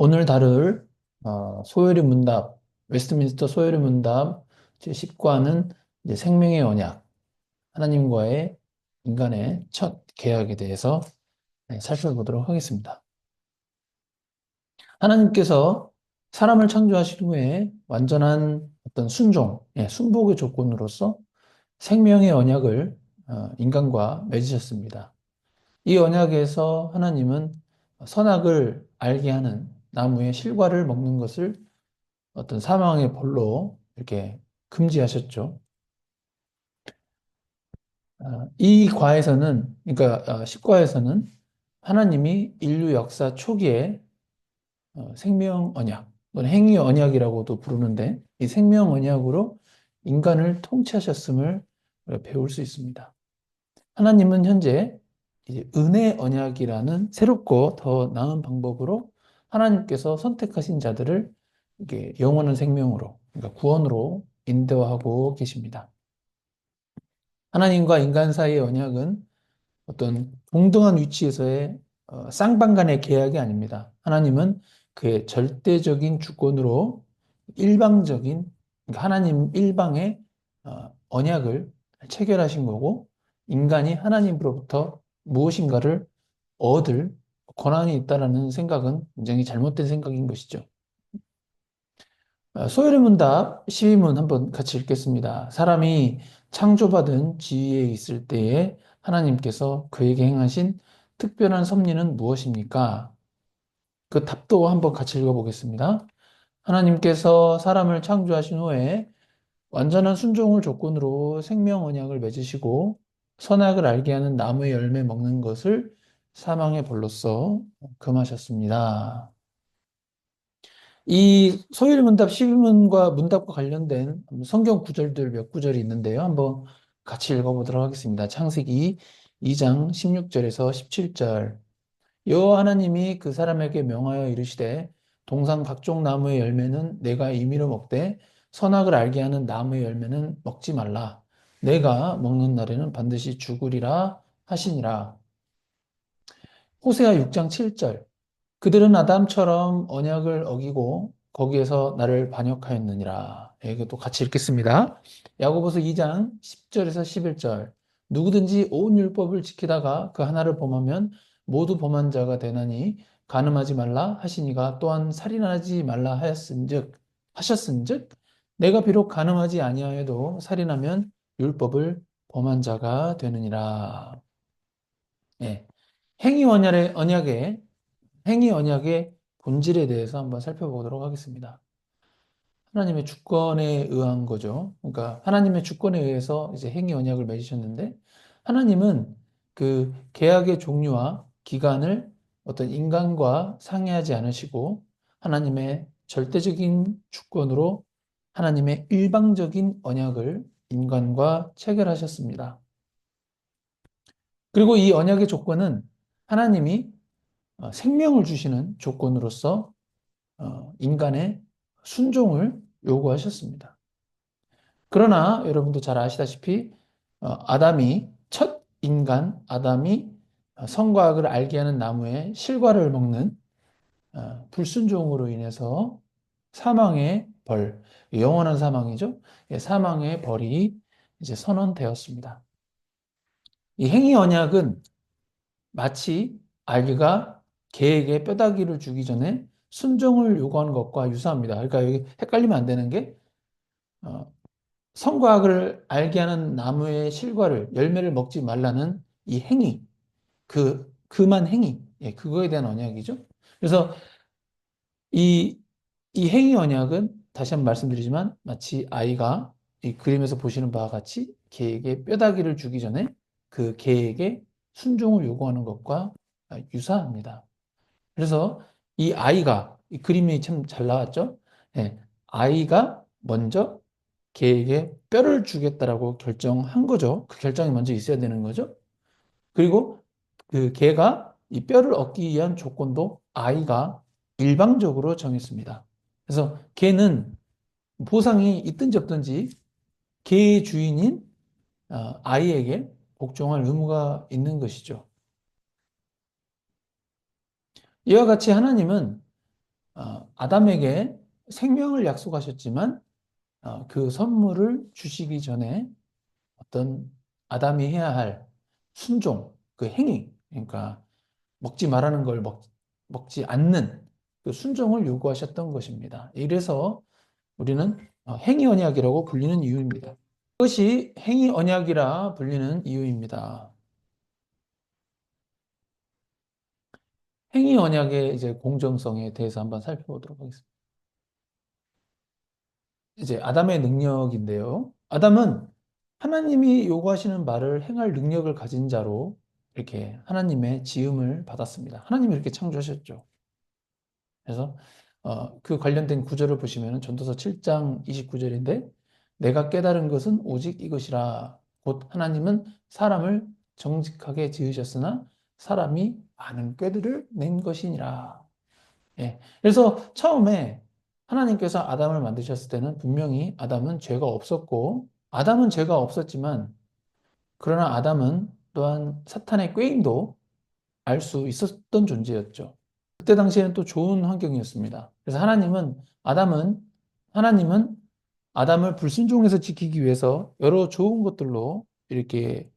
오늘 다룰 소요리 문답, 웨스트민스터 소요리 문답 제10과는 이제 생명의 언약, 하나님과의 인간의 첫 계약에 대해서 살펴보도록 하겠습니다. 하나님께서 사람을 창조하신 후에 완전한 어떤 순종, 순복의 조건으로서 생명의 언약을 인간과 맺으셨습니다. 이 언약에서 하나님은 선악을 알게 하는 나무의 실과를 먹는 것을 어떤 사망의 벌로 이렇게 금지하셨죠. 이 과에서는, 그러니까 10과에서는 하나님이 인류 역사 초기에 생명 언약, 또는 행위 언약이라고도 부르는데 이 생명 언약으로 인간을 통치하셨음을 우리가 배울 수 있습니다. 하나님은 현재 이제 은혜 언약이라는 새롭고 더 나은 방법으로 하나님께서 선택하신 자들을 이게 영원한 생명으로, 그러니까 구원으로 인도하고 계십니다. 하나님과 인간 사이의 언약은 어떤 동등한 위치에서의 쌍방간의 계약이 아닙니다. 하나님은 그의 절대적인 주권으로 일방적인, 그러니까 하나님 일방의 언약을 체결하신 거고, 인간이 하나님으로부터 무엇인가를 얻을 권한이 있다라는 생각은 굉장히 잘못된 생각인 것이죠. 소요리 문답 12문 한번 같이 읽겠습니다. 사람이 창조받은 지위에 있을 때에 하나님께서 그에게 행하신 특별한 섭리는 무엇입니까? 그 답도 한번 같이 읽어보겠습니다. 하나님께서 사람을 창조하신 후에 완전한 순종을 조건으로 생명 언약을 맺으시고 선악을 알게 하는 나무의 열매 먹는 것을 사망의 벌로써 금하셨습니다. 이 소일 문답 12문과 문답과 관련된 성경 구절들 몇 구절이 있는데요. 한번 같이 읽어보도록 하겠습니다. 창세기 2장 16절에서 17절. 여호와 하나님이 그 사람에게 명하여 이르시되 동산 각종 나무의 열매는 내가 임의로 먹되 선악을 알게 하는 나무의 열매는 먹지 말라. 내가 먹는 날에는 반드시 죽으리라 하시니라. 호세아 6장 7절. 그들은 아담처럼 언약을 어기고 거기에서 나를 반역하였느니라. 이것도 같이 읽겠습니다. 야고보서 2장 10절에서 11절. 누구든지 온 율법을 지키다가 그 하나를 범하면 모두 범한 자가 되나니 간음하지 말라 하시니가 또한 살인하지 말라 하셨은즉 내가 비록 간음하지 아니하여도 살인하면 율법을 범한 자가 되느니라. 예. 행위 언약의 본질에 대해서 한번 살펴보도록 하겠습니다. 하나님의 주권에 의한 거죠. 그러니까 하나님의 주권에 의해서 이제 행위 언약을 맺으셨는데 하나님은 그 계약의 종류와 기간을 어떤 인간과 상의하지 않으시고 하나님의 절대적인 주권으로 하나님의 일방적인 언약을 인간과 체결하셨습니다. 그리고 이 언약의 조건은 하나님이 생명을 주시는 조건으로서 인간의 순종을 요구하셨습니다. 그러나 여러분도 잘 아시다시피 첫 인간 아담이 선과 악을 알게 하는 나무의 실과를 먹는 불순종으로 인해서 사망의 벌, 영원한 사망이죠. 예, 사망의 벌이 이제 선언되었습니다. 이 행위 언약은 마치 아기가 개에게 뼈다귀를 주기 전에 순종을 요구하는 것과 유사합니다. 그러니까 여기 헷갈리면 안 되는 게 어, 선과 악을 알게 하는 나무의 실과를 열매를 먹지 말라는 이 행위, 그만 행위, 예, 그거에 대한 언약이죠. 그래서 이, 이 행위 언약은 다시 한번 말씀드리지만 마치 아이가 이 그림에서 보시는 바와 같이 개에게 뼈다귀를 주기 전에 그 개에게 순종을 요구하는 것과 유사합니다. 그래서 이 그림이 참 잘 나왔죠? 예, 아이가 먼저 개에게 뼈를 주겠다라고 결정한 거죠. 그 결정이 먼저 있어야 되는 거죠. 그리고 그 개가 이 뼈를 얻기 위한 조건도 아이가 일방적으로 정했습니다. 그래서 개는 보상이 있든지 없든지 개의 주인인 아이에게 복종할 의무가 있는 것이죠. 이와 같이 하나님은 아담에게 생명을 약속하셨지만 그 선물을 주시기 전에 어떤 아담이 해야 할 순종, 그 행위, 그러니까 먹지 말라는 걸 먹지 않는 그 순종을 요구하셨던 것입니다. 이래서 우리는 행위 언약이라고 불리는 이유입니다. 그것이 행위 언약이라 불리는 이유입니다. 행위 언약의 이제 공정성에 대해서 한번 살펴보도록 하겠습니다. 이제 아담의 능력인데요. 아담은 하나님이 요구하시는 말을 행할 능력을 가진 자로 이렇게 하나님의 지음을 받았습니다. 하나님이 이렇게 창조하셨죠. 그래서 그 관련된 구절을 보시면 전도서 7장 29절인데 내가 깨달은 것은 오직 이것이라 곧 하나님은 사람을 정직하게 지으셨으나 사람이 많은 꾀들을 낸 것이니라. 예. 그래서 처음에 하나님께서 아담을 만드셨을 때는 분명히 아담은 죄가 없었고 아담은 죄가 없었지만 그러나 아담은 또한 사탄의 꾀임도 알 수 있었던 존재였죠. 그때 당시에는 또 좋은 환경이었습니다. 그래서 하나님은 아담을 불순종에서 지키기 위해서 여러 좋은 것들로 이렇게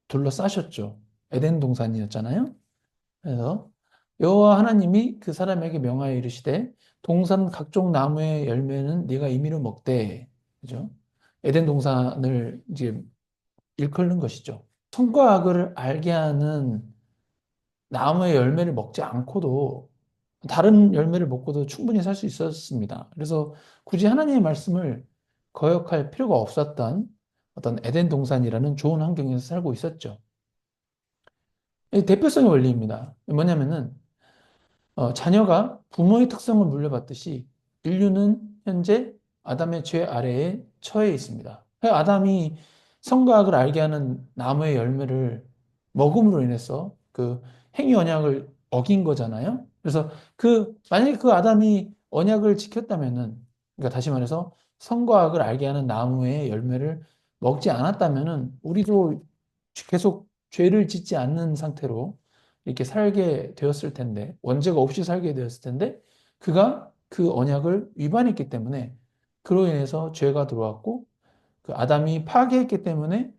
둘러싸셨죠. 에덴 동산이었잖아요. 그래서 여호와 하나님이 그 사람에게 명하여 이르시되 동산 각종 나무의 열매는 네가 임의로 먹되, 그죠? 에덴 동산을 이제 일컬는 것이죠. 선과 악을 알게 하는 나무의 열매를 먹지 않고도 다른 열매를 먹고도 충분히 살 수 있었습니다. 그래서 굳이 하나님의 말씀을 거역할 필요가 없었던 어떤 에덴 동산이라는 좋은 환경에서 살고 있었죠. 이 대표성의 원리입니다. 뭐냐면은 자녀가 부모의 특성을 물려받듯이 인류는 현재 아담의 죄 아래에 처해 있습니다. 아담이 선과 악을 알게 하는 나무의 열매를 먹음으로 인해서 그 행위 언약을 어긴 거잖아요. 그래서 만약에 그 아담이 언약을 지켰다면은, 그러니까 다시 말해서 선과 악을 알게 하는 나무의 열매를 먹지 않았다면은 우리도 계속 죄를 짓지 않는 상태로 이렇게 살게 되었을 텐데, 원죄가 없이 살게 되었을 텐데, 그가 그 언약을 위반했기 때문에, 그로 인해서 죄가 들어왔고, 그 아담이 파괴했기 때문에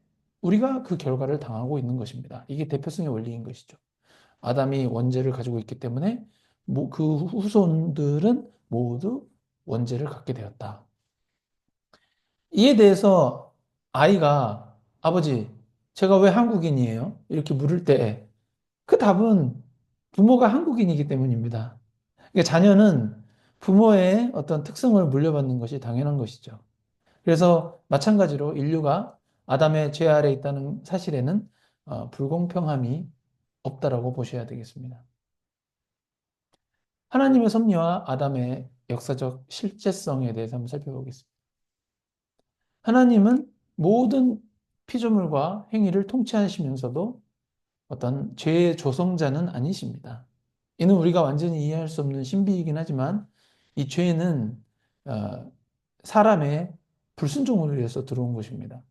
우리가 그 결과를 당하고 있는 것입니다. 이게 대표성의 원리인 것이죠. 아담이 원죄를 가지고 있기 때문에 그 후손들은 모두 원죄를 갖게 되었다. 이에 대해서 아이가 아버지, 제가 왜 한국인이에요? 이렇게 물을 때 그 답은 부모가 한국인이기 때문입니다. 그러니까 자녀는 부모의 어떤 특성을 물려받는 것이 당연한 것이죠. 그래서 마찬가지로 인류가 아담의 죄 아래 있다는 사실에는 불공평함이 없다라고 보셔야 되겠습니다. 하나님의 섭리와 아담의 역사적 실제성에 대해서 한번 살펴보겠습니다. 하나님은 모든 피조물과 행위를 통치하시면서도 어떤 죄의 조성자는 아니십니다. 이는 우리가 완전히 이해할 수 없는 신비이긴 하지만 이 죄는 사람의 불순종으로 인해서 들어온 것입니다.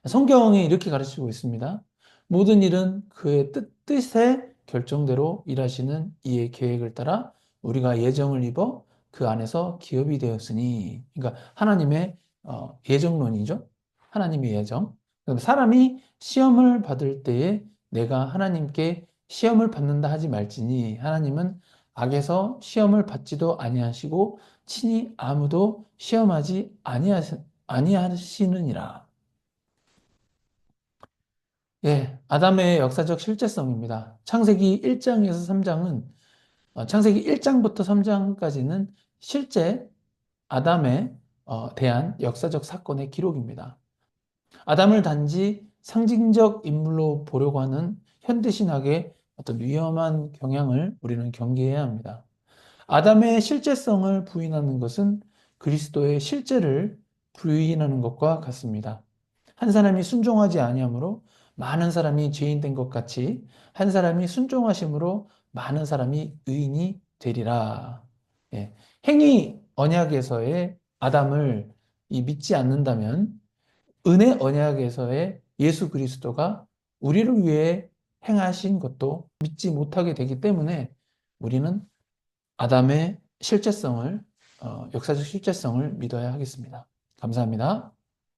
성경이 이렇게 가르치고 있습니다. 모든 일은 그의 뜻에 결정대로 일하시는 이의 계획을 따라 우리가 예정을 입어 그 안에서 기업이 되었으니, 그러니까 하나님의 예정론이죠. 하나님의 예정. 그럼 사람이 시험을 받을 때에 내가 하나님께 시험을 받는다 하지 말지니 하나님은 악에서 시험을 받지도 아니하시고 친히 아무도 시험하지 아니하시느니라. 예, 아담의 역사적 실제성입니다. 창세기 1장에서 3장은, 창세기 1장부터 3장까지는 실제 아담에 대한 역사적 사건의 기록입니다. 아담을 단지 상징적 인물로 보려고 하는 현대신학의 어떤 위험한 경향을 우리는 경계해야 합니다. 아담의 실제성을 부인하는 것은 그리스도의 실제를 부인하는 것과 같습니다. 한 사람이 순종하지 아니하므로 많은 사람이 죄인 된 것 같이 한 사람이 순종하심으로 많은 사람이 의인이 되리라. 예. 행위 언약에서의 아담을 믿지 않는다면 은혜 언약에서의 예수 그리스도가 우리를 위해 행하신 것도 믿지 못하게 되기 때문에 우리는 아담의 실제성을, 역사적 실제성을 믿어야 하겠습니다. 감사합니다.